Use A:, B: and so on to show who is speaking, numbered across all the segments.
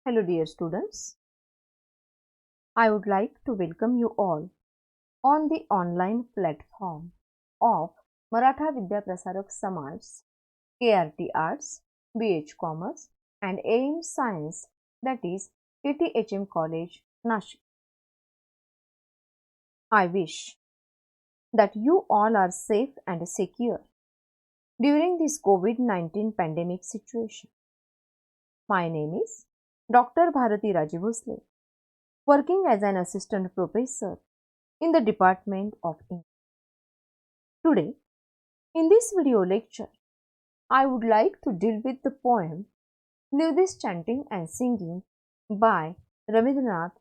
A: Hello dear students, I would like to welcome you all on the online platform of Maratha Vidya Prasarak Samaj, KRT Arts, BH Commerce and AIM Science, that is KTHM College, Nashik. I wish that you all are safe and secure during this COVID-19 pandemic situation. My name is Dr. Bharati Raji Bhosle, working as an assistant professor in the Department of English. Today, in this video lecture, I would like to deal with the poem Leave This Chanting and Singing by Rabindranath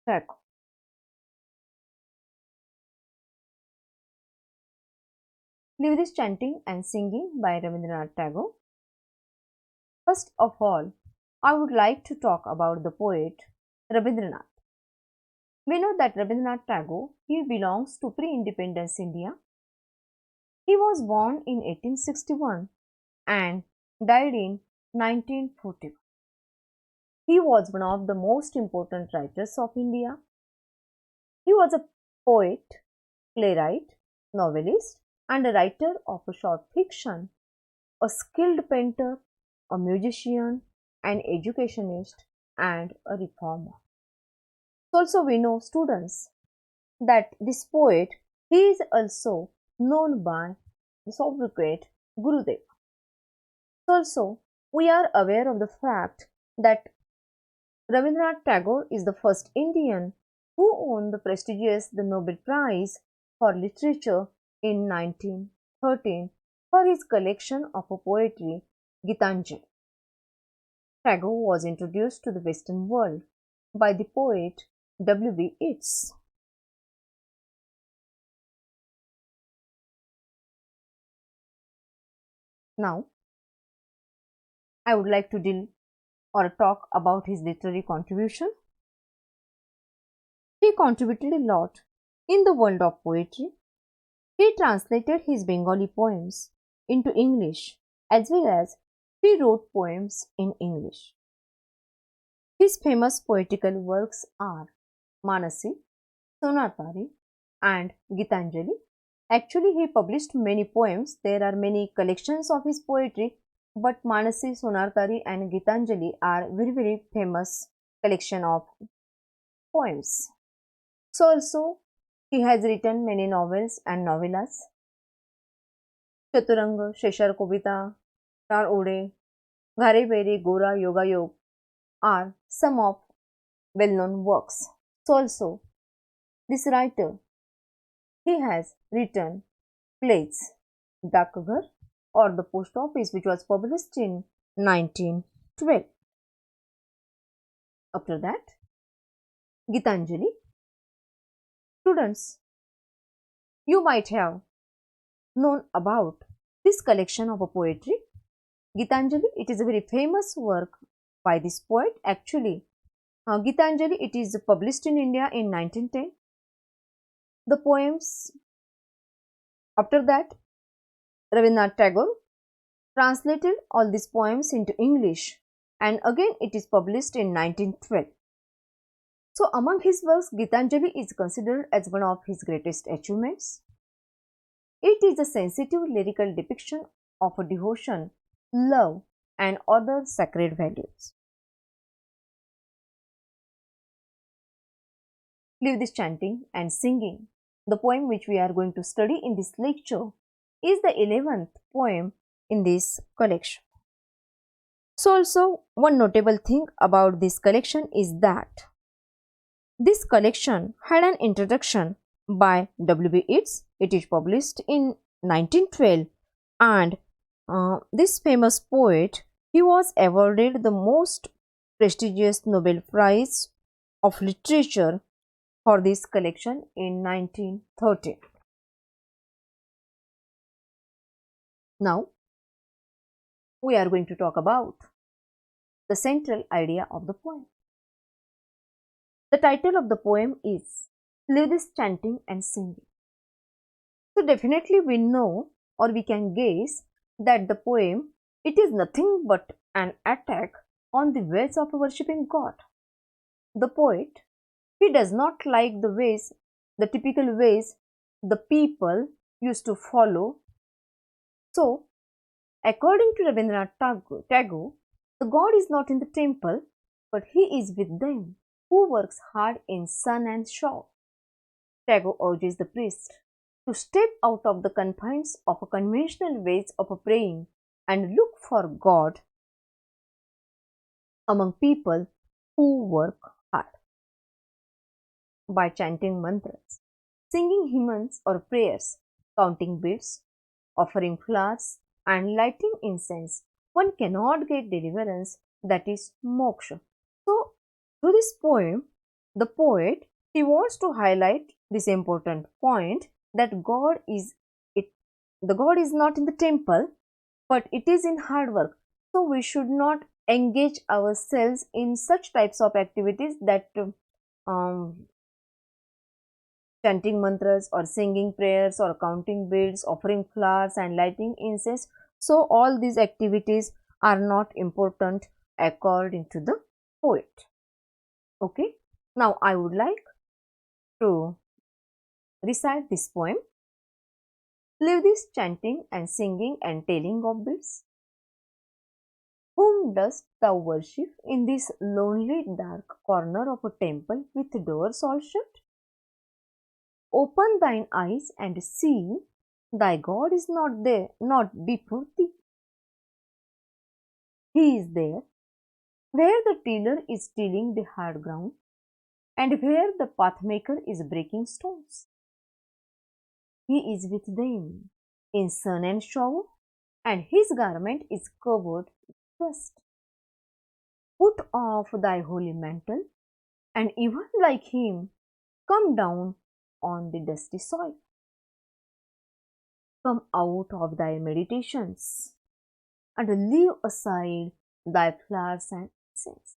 A: Tagore. Leave This Chanting and Singing by Rabindranath Tagore. First of all, I would like to talk about the poet Rabindranath. We know that Rabindranath Tagore, he belongs to pre-independence India. He was born in 1861 and died in 1941. He was one of the most important writers of India. He was a poet, playwright, novelist, and a writer of a short fiction, a skilled painter, a musician, an educationist, and a reformer. Also, we know, students, that this poet, he is also known by the sobriquet Gurudev. Also, we are aware of the fact that Rabindranath Tagore is the first Indian who won the prestigious Nobel Prize for Literature in 1913 for his collection of poetry Gitanjali. Tagore was introduced to the Western world by the poet W.B. Yeats. Now, I would like to deal or talk about his literary contribution. He contributed a lot in the world of poetry. He translated his Bengali poems into English as well as he wrote poems in English. His famous poetical works are Manasi, Sonatari and Gitanjali. Actually, he published many poems. There are many collections of his poetry, but Manasi, Sonatari and Gitanjali are very famous collection of poems. So also, he has written many novels and novellas. Chaturanga, Sheshar Kobita, Tar Ode, Ghare Bere, Gora, Yoga Yog are some of well-known works. So also, this writer, he has written plays Dakghar or The Post Office, which was published in 1912. After that, Gitanjali. Students, you might have known about this collection of poetry. Gitanjali, it is a very famous work by this poet. Actually, Gitanjali, it is published in India in 1910. The poems, after that, Rabindranath Tagore translated all these poems into English and again it is published in 1912. So, among his works, Gitanjali is considered as one of his greatest achievements. It is a sensitive lyrical depiction of a devotion, love and other sacred values. Leave This Chanting and Singing, the poem which we are going to study in this lecture, is the 11th poem in this collection. So also, one notable thing about this collection is that this collection had an introduction by W.B. Yeats. It is published in 1912 and this famous poet, he was awarded the most prestigious Nobel Prize of Literature for this collection in 1913. Now, we are going to talk about the central idea of the poem. The title of the poem is Leave This Chanting and Singing. So definitely we know or we can guess that the poem, it is nothing but an attack on the ways of worshipping God. The poet, he does not like the typical ways the people used to follow. So, according to Rabindranath Tagore, the God is not in the temple, but he is with them who works hard in sun and shore. Tagore urges the priest to step out of the confines of a conventional ways of praying and look for God among people who work hard by chanting mantras, singing hymns or prayers, counting beads, offering flowers, and lighting incense. One cannot get deliverance, that is moksha. So, through this poem, the poet he wants to highlight this important point that the God is not in the temple, but it is in hard work. So we should not engage ourselves in such types of activities that um, chanting mantras or singing prayers or counting beads, offering flowers and lighting incense. So all these activities are not important according to the poet. Okay. Now I would like to recite this poem. Leave this chanting and singing and telling of beads. Whom dost thou worship in this lonely dark corner of a temple with doors all shut? Open thine eyes and see, thy God is not there, not before thee. He is there, where the tiller is tilling the hard ground, and where the pathmaker is breaking stones. He is with them in sun and shower, and his garment is covered with dust. Put off thy holy mantle, and even like him, come down on the dusty soil. Come out of thy meditations, and leave aside thy flowers and incense.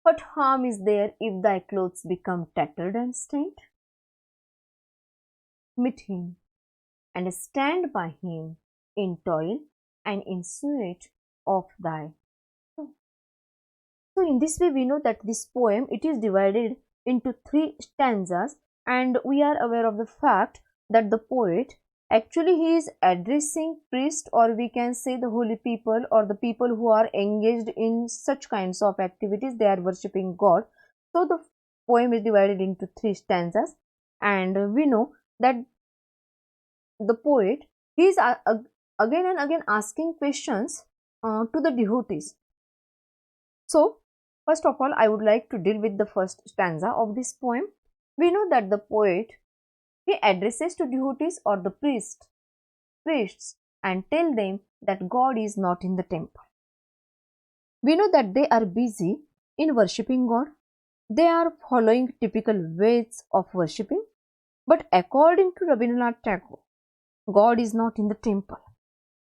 A: What harm is there if thy clothes become tattered and stained? Meet him and stand by him in toil and in sweat of thy soul. So in this way we know that this poem it is divided into 3 stanzas, and we are aware of the fact that the poet actually he is addressing priest, or we can say the holy people or the people who are engaged in such kinds of activities, they are worshipping God. So the poem is divided into 3 stanzas, and we know that the poet he is again and again asking questions to the devotees. So first of all, I would like to deal with the first stanza of this poem. We know that the poet he addresses to devotees or the priests and tell them that God is not in the temple. We know that they are busy in worshipping God. They are following typical ways of worshipping. But according to Rabindranath Tagore, God is not in the temple.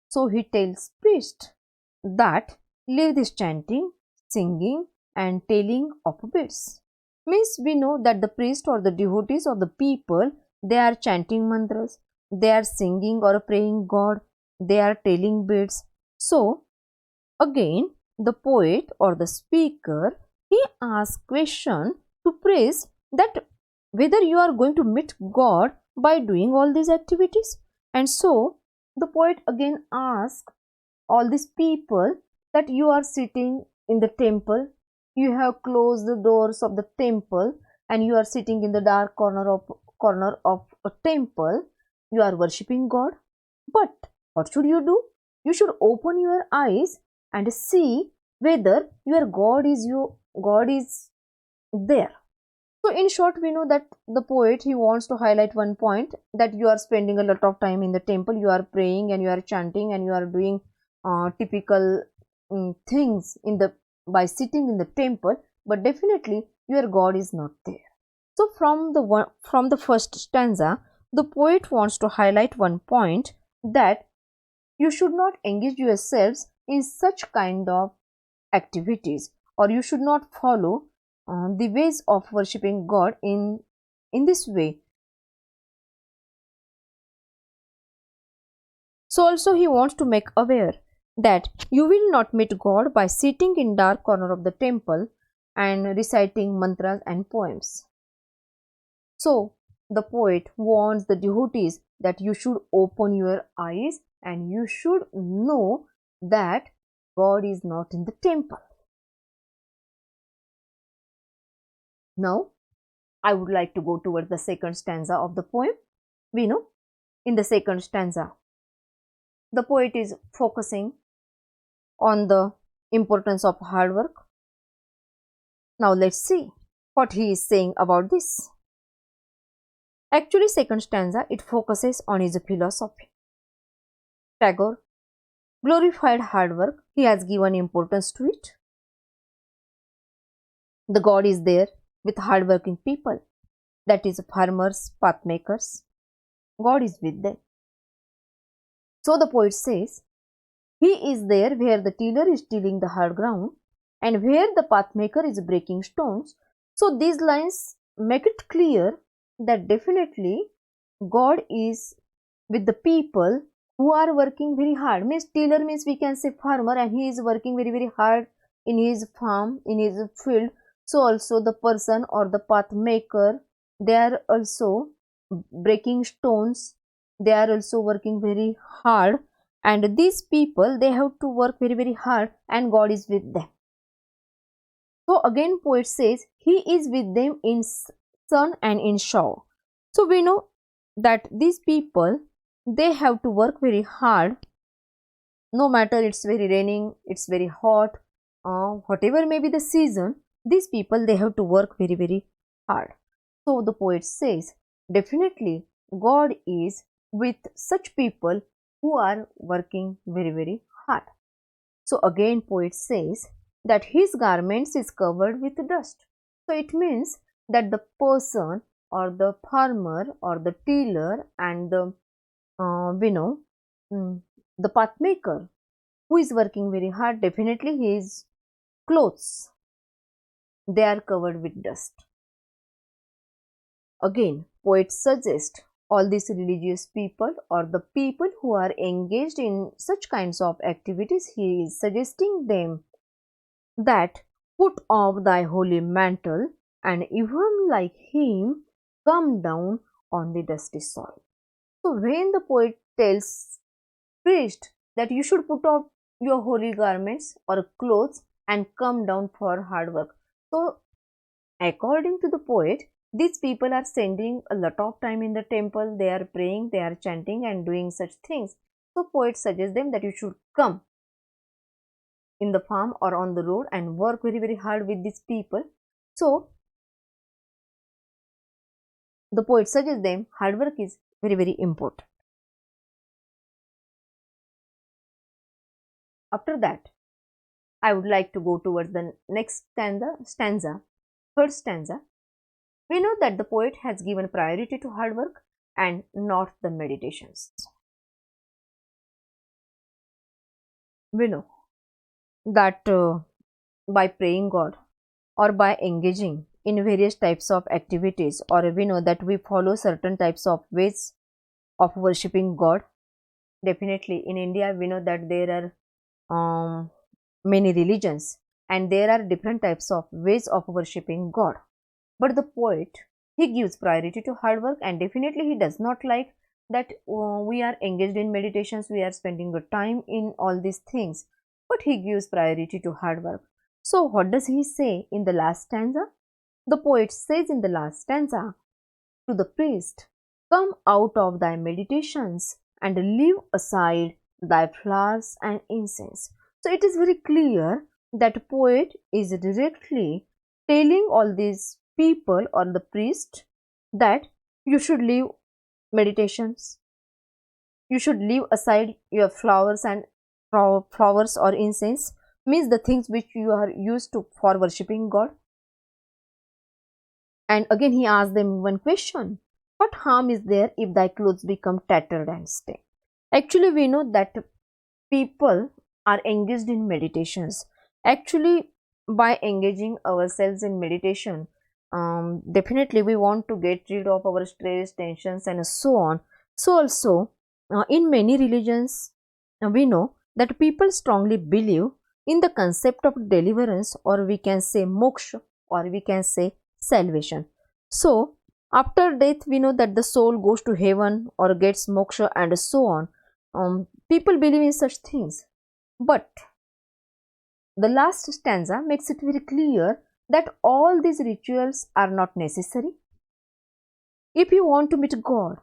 A: So he tells priest that leave this chanting, singing and telling of beads. Means we know that the priest or the devotees or the people, they are chanting mantras, they are singing or praying God, they are telling beads. So again the poet or the speaker he asks question to priest that whether you are going to meet God by doing all these activities. And so the poet again asks all these people that you are sitting in the temple, you have closed the doors of the temple and you are sitting in the dark corner of a temple, you are worshipping God. But what should you do? You should open your eyes and see whether your God is there. So in short, we know that the poet he wants to highlight one point, that you are spending a lot of time in the temple, you are praying and you are chanting and you are doing typical things by sitting in the temple, but definitely your God is not there. So from the first stanza, the poet wants to highlight one point, that you should not engage yourselves in such kind of activities, or you should not follow the ways of worshipping God in this way. So also he wants to make aware that you will not meet God by sitting in dark corner of the temple and reciting mantras and poems. So the poet warns the devotees that you should open your eyes and you should know that God is not in the temple. Now I would like to go towards the second stanza of the poem. We know in the second stanza the poet is focusing on the importance of hard work. Now let's see what he is saying about this. Actually, second stanza it focuses on his philosophy. Tagore glorified hard work. He has given importance to it. The God is there with hardworking people, that is farmers, path makers. God is with them. So the poet says, He is there where the tiller is tilling the hard ground and where the path maker is breaking stones. So these lines make it clear that definitely God is with the people who are working very hard. Means tiller means we can say farmer, and he is working very hard in his farm, in his field. So also the person or the path maker, they are also breaking stones. They are also working very hard, and these people they have to work very hard, and God is with them. So again poet says he is with them in sun and in shower. So we know that these people they have to work very hard, no matter it's very raining, it's very hot, whatever may be the season, these people they have to work very hard. So the poet says definitely God is with such people who are working very hard. So again poet says that his garments is covered with dust. So it means that the person or the farmer or the tiller and the we know the path maker who is working very hard, definitely his clothes they are covered with dust. Again poet suggests all these religious people or the people who are engaged in such kinds of activities, he is suggesting them that put off thy holy mantle and even like him come down on the dusty soil. So when the poet tells priest that you should put off your holy garments or clothes and come down for hard work. So according to the poet, these people are spending a lot of time in the temple, they are praying, they are chanting and doing such things. So poet suggests them that you should come in the farm or on the road and work very hard with these people. So the poet suggests them hard work is very important. After that, I would like to go towards the next stanza, third stanza. We know that the poet has given priority to hard work and not the meditations. We know that by praying God or by engaging in various types of activities, or we know that we follow certain types of ways of worshipping God. Definitely in India we know that there are many religions and there are different types of ways of worshipping God. But the poet he gives priority to hard work, and definitely he does not like that we are engaged in meditations, we are spending good time in all these things, but he gives priority to hard work. So what does he say in the last stanza? The poet says in the last stanza to the priest, come out of thy meditations and leave aside thy flowers and incense. So it is very clear that poet is directly telling all these people or the priest that you should leave meditations, you should leave aside your flowers and flowers or incense, means the things which you are used to for worshipping God. And again he asked them one question, what harm is there if thy clothes become tattered and stained? Actually we know that people are engaged in meditations. Actually by engaging ourselves in meditation, definitely we want to get rid of our stress, tensions and so on. So also in many religions we know that people strongly believe in the concept of deliverance, or we can say moksha, or we can say salvation. So, after death, we know that the soul goes to heaven or gets moksha and so on. People believe in such things. But the last stanza makes it very clear that all these rituals are not necessary. If you want to meet God,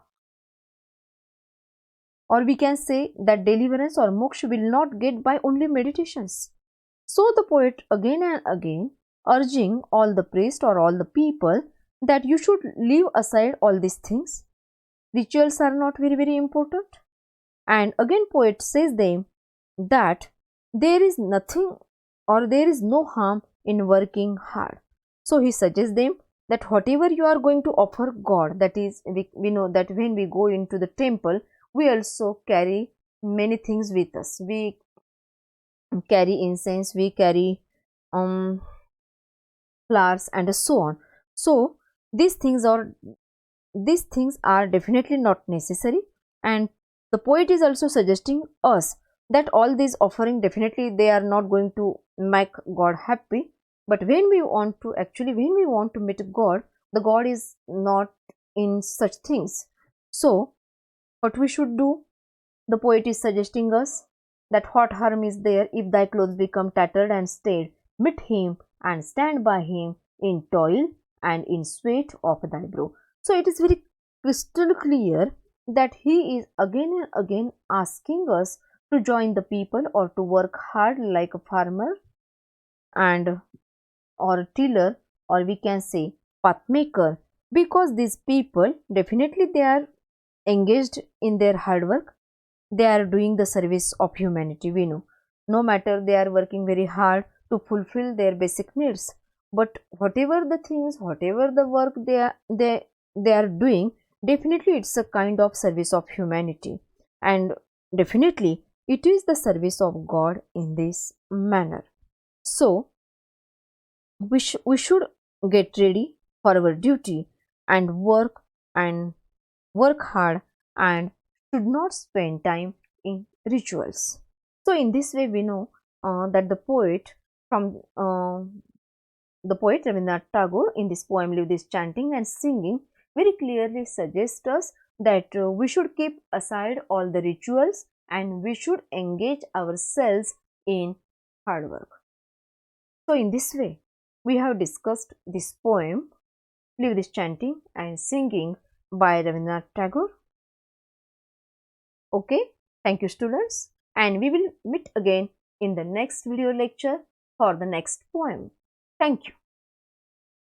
A: or we can say that deliverance or moksha will not get by only meditations. So the poet again and again urging all the priests or all the people that you should leave aside all these things. Rituals are not very important. And again poet says them that there is nothing or there is no harm in working hard. So he suggests them that whatever you are going to offer God, that is, we know that when we go into the temple, we also carry many things with us. We carry incense, we carry flowers and so on. So these things are definitely not necessary, and the poet is also suggesting us that all these offering definitely they are not going to make God happy. But when we want to meet God, the God is not in such things. So what we should do, the poet is suggesting us that what harm is there if thy clothes become tattered and stained? Meet him and stand by him in toil and in sweat of thy brow. So it is very crystal clear that he is again and again asking us to join the people or to work hard like a farmer and or a tiller, or we can say path maker, because these people definitely they are engaged in their hard work. They are doing the service of humanity, we know. No matter they are working very hard to fulfill their basic needs, but whatever the things, whatever the work they are doing, definitely it's a kind of service of humanity, and definitely it is the service of God in this manner. So we should get ready for our duty and and work hard and should not spend time in rituals. So in this way we know that from the poet Rabindranath Tagore in this poem Leave This Chanting and Singing very clearly suggests us that we should keep aside all the rituals and we should engage ourselves in hard work. So in this way we have discussed this poem Leave This Chanting and Singing by Rabindranath Tagore. Okay, thank you students, and we will meet again in the next video lecture for the next poem. Thank you.